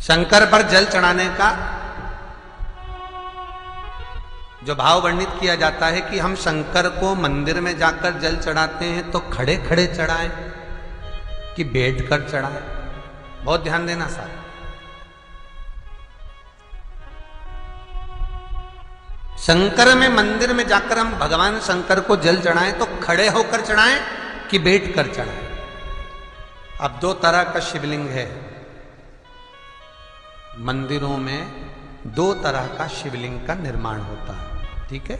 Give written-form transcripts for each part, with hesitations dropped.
शंकर पर जल चढ़ाने का जो भाव वर्णित किया जाता है कि हम शंकर को मंदिर में जाकर जल चढ़ाते हैं तो खड़े खड़े चढ़ाएं कि बैठकर चढ़ाएं। बहुत ध्यान देना साहब। शंकर में मंदिर में जाकर हम भगवान शंकर को जल चढ़ाएं तो खड़े होकर चढ़ाएं कि बैठकर चढ़ाएं। अब दो तरह का शिवलिंग है मंदिरों में, दो तरह का शिवलिंग का निर्माण होता है, ठीक है।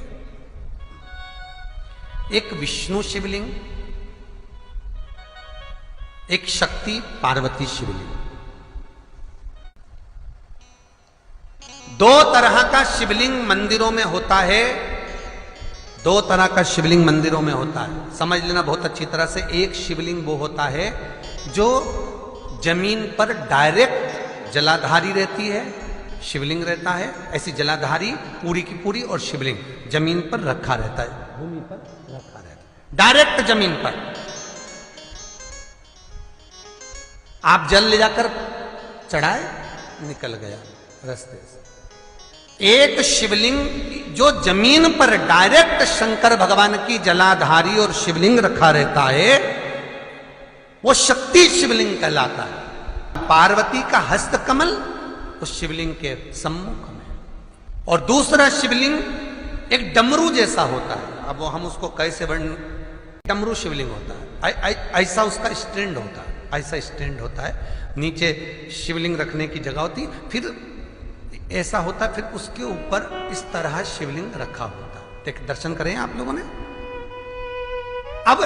एक विष्णु शिवलिंग, एक शक्ति पार्वती शिवलिंग। दो तरह का शिवलिंग मंदिरों में होता है, दो तरह का शिवलिंग मंदिरों में होता है। समझ लेना बहुत अच्छी तरह से। एक शिवलिंग वो होता है जो जमीन पर डायरेक्ट जलाधारी रहती है, शिवलिंग रहता है, ऐसी जलाधारी पूरी की पूरी, और शिवलिंग जमीन पर रखा रहता है, भूमि पर रखा रहता है, डायरेक्ट जमीन पर। आप जल ले जाकर चढ़ाए, निकल गया रास्ते से। एक शिवलिंग जो जमीन पर डायरेक्ट शंकर भगवान की जलाधारी और शिवलिंग रखा रहता है वो शक्ति शिवलिंग कहलाता है। पार्वती का हस्तकमल उस शिवलिंग के सम्मुख में, और दूसरा शिवलिंग एक डमरू जैसा होता है। अब वो हम उसको कैसे वर्ण, डमरू शिवलिंग होता है, ऐसा उसका स्टैंड होता है, ऐसा स्टैंड होता है, नीचे शिवलिंग रखने की जगह होती, फिर ऐसा होता है, फिर उसके ऊपर इस तरह शिवलिंग रखा होता है। देख, दर्शन करें आप लोगों ने। अब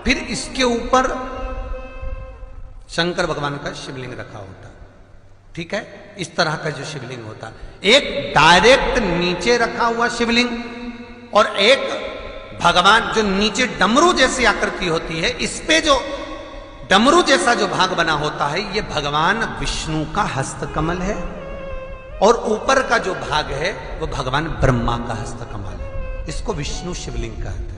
फिर इसके ऊपर शंकर भगवान का शिवलिंग रखा होता है, ठीक है। इस तरह का जो शिवलिंग होता है, एक डायरेक्ट नीचे रखा हुआ शिवलिंग और एक भगवान जो नीचे डमरू जैसी आकृति होती है, इस पे जो डमरू जैसा जो भाग बना होता है ये भगवान विष्णु का हस्तकमल है, और ऊपर का जो भाग है वो भगवान ब्रह्मा का हस्तकमल है। इसको विष्णु शिवलिंग कहते हैं।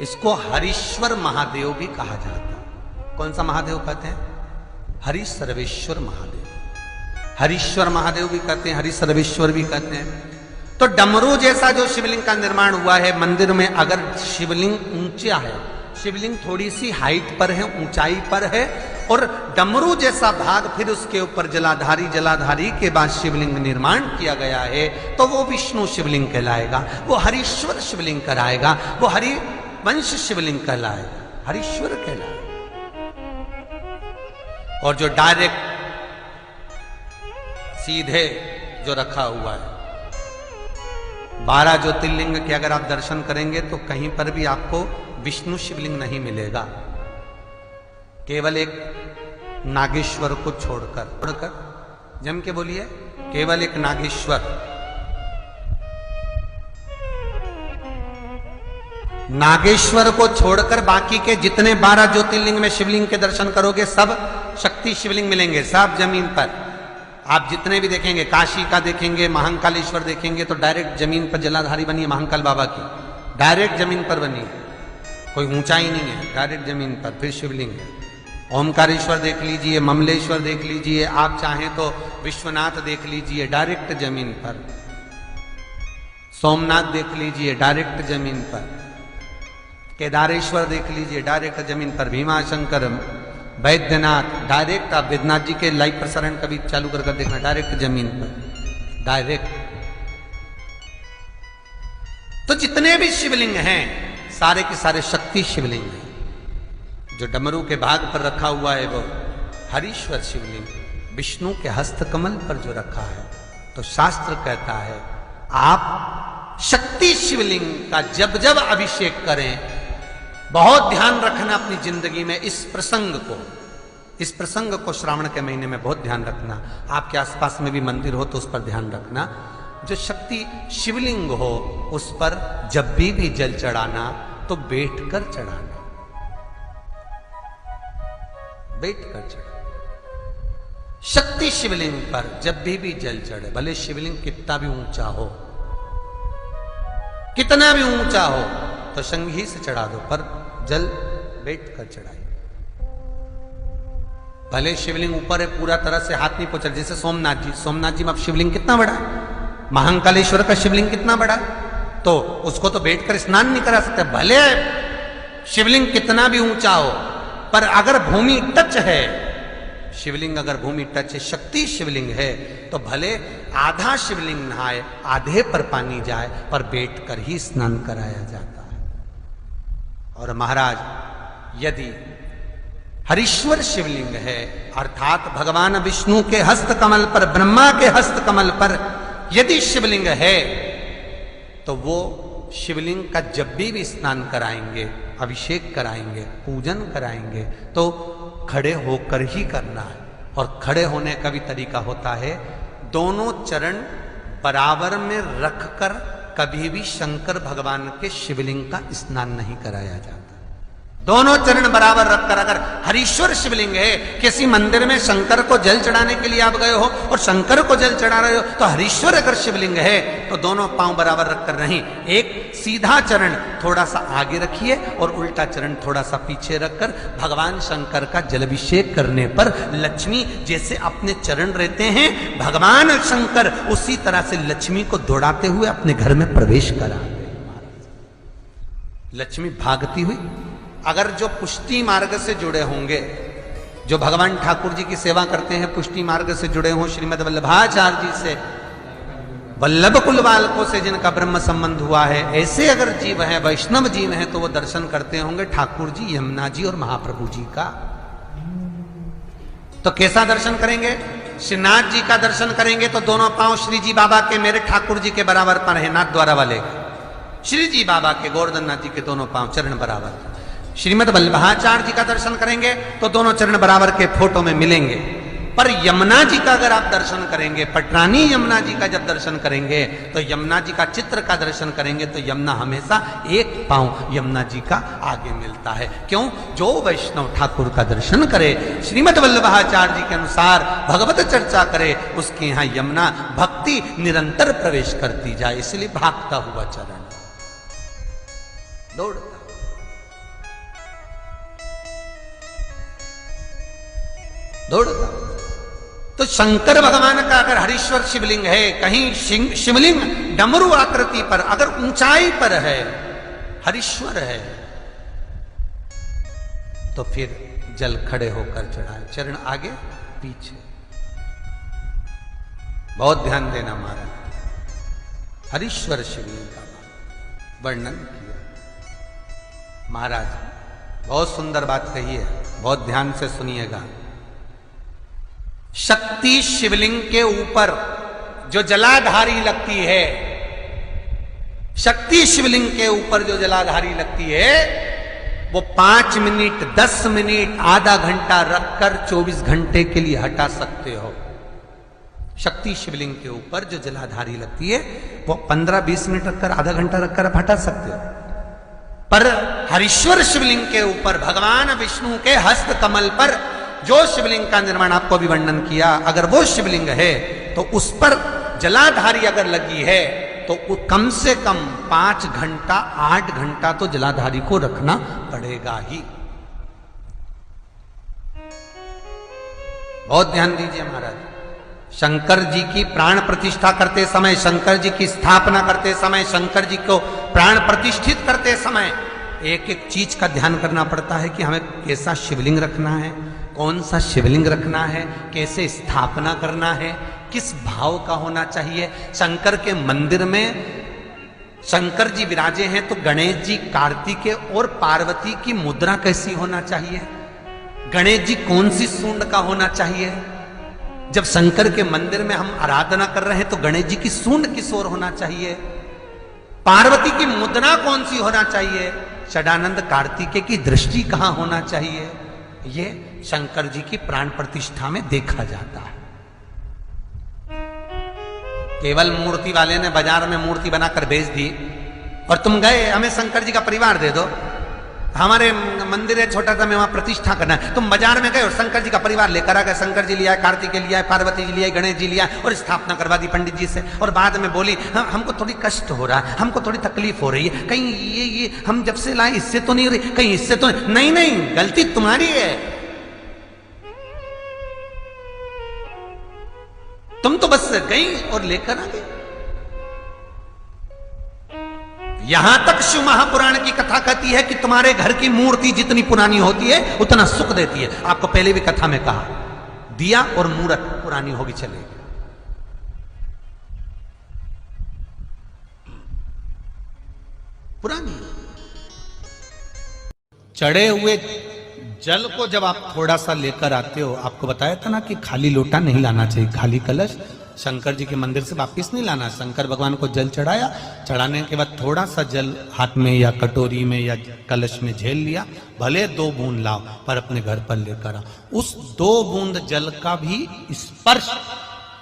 इसको हरीश्वर महादेव भी कहा जाता है। कौन सा महादेव कहते हैं? हरि सर्वेश्वर महादेव। हरीश्वर महादेव भी कहते हैं, हरि सर्वेश्वर भी कहते हैं। तो डमरू जैसा जो शिवलिंग का निर्माण हुआ है मंदिर में, अगर शिवलिंग ऊंचा है, शिवलिंग थोड़ी सी हाइट पर है, ऊंचाई पर है, और डमरू जैसा भाग फिर उसके ऊपर जलाधारी के बाद शिवलिंग निर्माण किया गया है, तो वो विष्णु शिवलिंग कहलाएगा, वो हरीश्वर शिवलिंग कहलाएगा, वो हरि वंश शिवलिंग कहलाएगा, हरीश्वर कहलाएगा। और जो डायरेक्ट सीधे जो रखा हुआ है, 12 ज्योतिर्लिंग के अगर आप दर्शन करेंगे तो कहीं पर भी आपको विष्णु शिवलिंग नहीं मिलेगा, केवल एक नागेश्वर को छोड़कर। जम के बोलिए, केवल एक नागेश्वर। नागेश्वर को छोड़कर बाकी के जितने 12 ज्योतिर्लिंग में शिवलिंग के दर्शन करोगे सब शक्ति शिवलिंग मिलेंगे, सब जमीन पर। आप जितने भी देखेंगे, काशी का देखेंगे, महाकालेश्वर देखेंगे, तो डायरेक्ट जमीन पर जलाधारी बनी है महाकाल बाबा की, डायरेक्ट जमीन पर बनी है, कोई ऊंचाई नहीं है, डायरेक्ट जमीन पर, फिर शिवलिंग है। ओमकारेश्वर देख लीजिए, ममलेश्वर देख लीजिए, आप चाहें तो विश्वनाथ देख लीजिए, डायरेक्ट जमीन पर। सोमनाथ देख लीजिए, डायरेक्ट जमीन पर। केदारेश्वर देख लीजिए, डायरेक्ट जमीन पर। भीमाशंकर, वैद्यनाथ, डायरेक्ट। आप वैद्यनाथ जी के लाइव प्रसारण कभी चालू कर देखना, डायरेक्ट जमीन पर, डायरेक्ट। तो जितने भी शिवलिंग हैं सारे के सारे शक्ति शिवलिंग हैं। जो डमरू के भाग पर रखा हुआ है वो हरीश्वर शिवलिंग, विष्णु के हस्तकमल पर जो रखा है, तो शास्त्र कहता है आप शक्ति शिवलिंग का जब जब अभिषेक करें, बहुत ध्यान रखना अपनी जिंदगी में इस प्रसंग को श्रावण के महीने में बहुत ध्यान रखना। आपके आसपास में भी मंदिर हो तो उस पर ध्यान रखना। जो शक्ति शिवलिंग हो उस पर जब भी जल चढ़ाना तो बैठकर चढ़ाना, बैठकर चढ़ाना। शक्ति शिवलिंग पर जब भी जल चढ़े, भले शिवलिंग कितना भी ऊंचा हो, कितना भी ऊंचा हो, तो संघी से चढ़ा दो, पर जल बैठ कर चढ़ाइए। भले शिवलिंग ऊपर है, पूरा तरह से हाथ नहीं पहुंचा, जैसे सोमनाथ जी में अब शिवलिंग कितना बड़ा है, महाकालेश्वर का शिवलिंग कितना बड़ा है, तो उसको तो बैठकर स्नान नहीं करा सकते। भले शिवलिंग कितना भी ऊंचा हो, पर अगर भूमि टच है, शिवलिंग अगर भूमि टच है, शक्ति शिवलिंग है, तो भले आधा शिवलिंग नहाए, आधे पर पानी जाए, पर बैठकर ही स्नान कराया जाता है। और महाराज यदि हरीश्वर शिवलिंग है, अर्थात भगवान विष्णु के हस्त कमल पर, ब्रह्मा के हस्त कमल पर यदि शिवलिंग है, तो वो शिवलिंग का जब भी स्नान कराएंगे, अभिषेक कराएंगे, पूजन कराएंगे, तो खड़े होकर ही करना है। और खड़े होने का भी तरीका होता है, दोनों चरण बराबर में रखकर कभी भी शंकर भगवान के शिवलिंग का स्नान नहीं कराया जाता। दोनों चरण बराबर रखकर, अगर हरीश्वर शिवलिंग है, किसी मंदिर में शंकर को जल चढ़ाने के लिए आप गए हो और शंकर को जल चढ़ा रहे हो, तो हरीश्वर अगर शिवलिंग है तो दोनों पांव बराबर रखकर नहीं, एक सीधा चरण थोड़ा सा आगे रखिए और उल्टा चरण थोड़ा सा पीछे रखकर भगवान शंकर का जलाभिषेक करने पर लक्ष्मी जैसे अपने चरण रहते हैं, भगवान शंकर उसी तरह से लक्ष्मी को दौड़ाते हुए अपने घर में प्रवेश करा। लक्ष्मी भागती हुई, अगर जो पुष्टि मार्ग से जुड़े होंगे, जो भगवान ठाकुर जी की सेवा करते हैं, पुष्टि मार्ग से जुड़े हों, श्रीमद वल्लभाचार्य जी से, वल्लभ कुल बालकों से जिनका ब्रह्म संबंध हुआ है, ऐसे अगर जीव हैं, वैष्णव जीव हैं, तो वो दर्शन करते होंगे ठाकुर जी, यमुना जी और महाप्रभु जी का। तो कैसा दर्शन करेंगे? श्रीनाथ जी का दर्शन करेंगे तो दोनों पांव श्री जी बाबा के, मेरे ठाकुर जी के बराबर पर है, नाथ द्वारा वाले श्री जी बाबा के, गोवर्धन नाथ जी के दोनों पांव चरण बराबर। श्रीमद वल्लभाचार्य जी का दर्शन करेंगे तो दोनों चरण बराबर के फोटो में मिलेंगे। पर यमुना जी का अगर आप दर्शन करेंगे, पटरानी यमुना जी का जब दर्शन करेंगे, तो यमुना जी का चित्र का दर्शन करेंगे, तो यमुना हमेशा एक पांव यमुना जी का आगे मिलता है। क्यों? जो वैष्णव ठाकुर का दर्शन करे, श्रीमद वल्लभाचार्य जी के अनुसार भगवत चर्चा करे, उसके यहां यमुना भक्ति निरंतर प्रवेश करती जाए, इसलिए भागता हुआ चरण, दौड़ता। तो शंकर भगवान का अगर हरीश्वर शिवलिंग है, कहीं शिवलिंग डमरू आकृति पर, अगर ऊंचाई पर है, हरीश्वर है, तो फिर जल खड़े होकर चढ़ाए, चरण आगे पीछे। बहुत ध्यान देना महाराज। हरीश्वर शिवलिंग का वर्णन किया महाराज, बहुत सुंदर बात कही है, बहुत ध्यान से सुनिएगा। शक्ति शिवलिंग के ऊपर जो जलाधारी लगती है, शक्ति शिवलिंग के ऊपर जो जलाधारी लगती है, वो 5 मिनट, 10 मिनट, आधा घंटा रखकर 24 घंटे के लिए हटा सकते हो। शक्ति शिवलिंग के ऊपर जो जलाधारी लगती है, वो 15-20 मिनट रखकर, आधा घंटा रखकर आप हटा सकते हो। पर हरीश्वर शिवलिंग के ऊपर भगवान विष्णु के हस्त कमल पर जो शिवलिंग का निर्माण आपको भी वर्णन किया, अगर वो शिवलिंग है तो उस पर जलाधारी अगर लगी है, तो कम से कम 5 घंटा, 8 घंटा तो जलाधारी को रखना पड़ेगा ही। बहुत ध्यान दीजिए महाराज। शंकर जी की प्राण प्रतिष्ठा करते समय, शंकर जी की स्थापना करते समय, शंकर जी को प्राण प्रतिष्ठित करते समय एक एक चीज का ध्यान करना पड़ता है कि हमें कैसा शिवलिंग रखना है, कौन सा शिवलिंग रखना है, कैसे स्थापना करना है, किस भाव का होना चाहिए। शंकर के मंदिर में शंकर जी विराजे हैं, तो गणेश जी, कार्तिकेय और पार्वती की मुद्रा कैसी होना चाहिए, गणेश जी कौन सी सूंड का होना चाहिए। जब शंकर के मंदिर में हम आराधना कर रहे हैं तो गणेश जी की सूंड किस ओर होना चाहिए, पार्वती की मुद्रा कौन सी होना चाहिए, षडानंद कार्तिकेय की दृष्टि कहां होना चाहिए, ये शंकर जी की प्राण प्रतिष्ठा में देखा जाता है। केवल मूर्ति वाले ने बाजार में मूर्ति बनाकर बेच दी और तुम गए हमें शंकर जी का परिवार दे दो, हमारे मंदिर है छोटा सा, मैं वहां प्रतिष्ठा करना है। तुम बाजार में गए और शंकर जी का परिवार लेकर आ गए, शंकर जी लिया, कार्तिकेय लिया, पार्वती जी लिया, गणेश जी लिया और स्थापना करवा दी पंडित जी से। और बाद में बोली हमको थोड़ी कष्ट हो रहा है, हमको थोड़ी तकलीफ हो रही है, कहीं ये हम जब से लाए इससे तो नहीं हो रही, कहीं इससे तो नहीं। नहीं, गलती तुम्हारी है। तुम तो बस गई और लेकर आ गई। यहां तक शिव महापुराण की कथा कहती है कि तुम्हारे घर की मूर्ति जितनी पुरानी होती है उतना सुख देती है। आपको पहले भी कथा में कहा, दिया और मूर्त पुरानी होगी चलेगी। पुरानी चढ़े हुए जल को जब आप थोड़ा सा लेकर आते हो, आपको बताया था ना कि खाली लोटा नहीं लाना चाहिए, खाली कलश शंकर जी के मंदिर से वापिस नहीं लाना। शंकर भगवान को जल चढ़ाया, चढ़ाने के बाद थोड़ा सा जल हाथ में या कटोरी में या कलश में झेल लिया, भले 2 बूंद लाओ पर अपने घर पर लेकर आओ। उस 2 बूंद जल का भी स्पर्श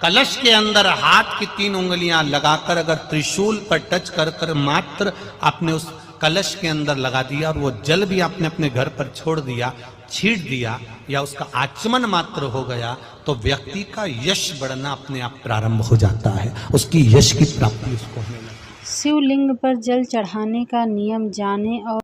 कलश के अंदर हाथ की 3 उंगलियां लगाकर अगर त्रिशूल पर टच कर कर मात्र आपने उस कलश के अंदर लगा दिया और वो जल भी आपने अपने घर पर छोड़ दिया, छीट दिया या उसका आचमन मात्र हो गया, तो व्यक्ति का यश बढ़ना अपने आप प्रारंभ हो जाता है, उसकी यश की प्राप्ति उसको होने लगती है। शिवलिंग पर जल चढ़ाने का नियम जाने और